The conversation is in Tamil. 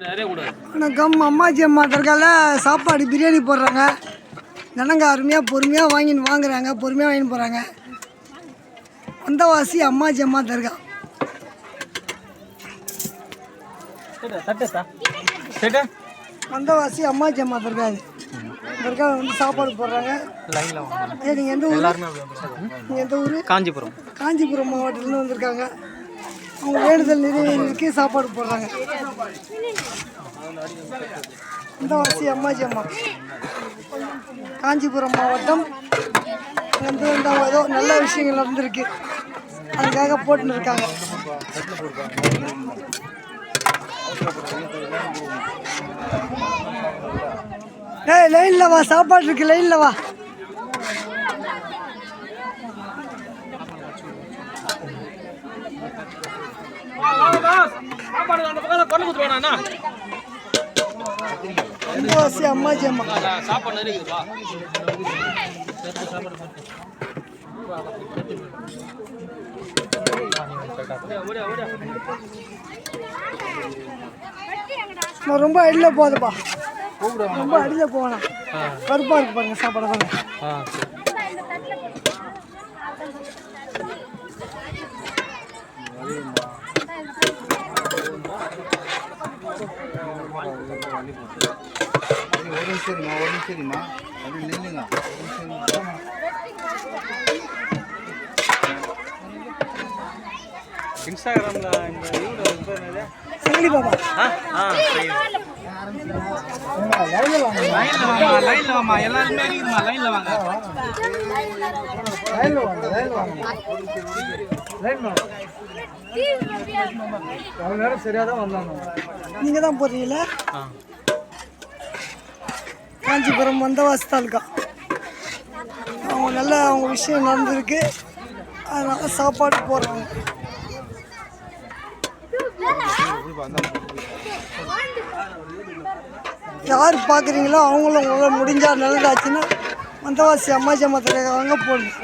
வணக்கம். அம்மாச்சி அம்மா தர்காவில் சாப்பாடு பிரியாணி போடுறாங்க. ஜனங்க அருமையாக பொறுமையாக வாங்குறாங்க, பொறுமையாக வாங்கின்னு போகிறாங்க. வந்தவாசி அம்மாச்சி அம்மா தர்கா. வந்தவாசி அம்மாச்சி அம்மா தர்கா. தர்காவில் வந்து சாப்பாடு போடுறாங்க. நீங்கள் எந்த ஊர்? நீங்கள் எந்த ஊர்? காஞ்சிபுரம். காஞ்சிபுரம் மாவட்டத்துலேருந்து வந்திருக்காங்க. அவங்க வேண்டுதல் நிறைவேறிக்கு சாப்பாடு போடுறாங்க. வந்தவாசி அம்மாச்சி அம்மா, காஞ்சிபுரம் மாவட்டம். வந்து ஏதோ நல்ல விஷயங்கள் நடந்திருக்கு, அதுக்காக போட்டுன்னு இருக்காங்க. ஏய், லைனில் வா, சாப்பாடு இருக்கு, லைனில் வா. வந்தவாசி அம்மாச்சி அம்மா. ரொம்ப அடியில் போகுதுப்பா, ரொம்ப அடியில் போகணும். கருப்பாக இருக்கு பாருங்க சாப்பாடு பாருங்க. சரிம்மா அப்படி நில்லுங்க. இன்ஸ்டாகிராம்ல இந்த சங்கடி பாபா. லைன்ல வாமா, எல்லாருமே இருக்குமா, லைன்ல வாங்க. சரியா தான் வந்தாங்க. நீங்க தான் போறீங்களா? காஞ்சிபுரம் வந்தவாசி தாலுக்கா. அவங்க விஷயம் நடந்திருக்கு, அதனால சாப்பாடு போடுறாங்க. யார் பார்க்குறீங்களோ அவங்களும் உங்களால் முடிஞ்சால் நல்லதாச்சுன்னா வந்தவாசி அம்மாச்சி அம்மா தரங்க போடணும்.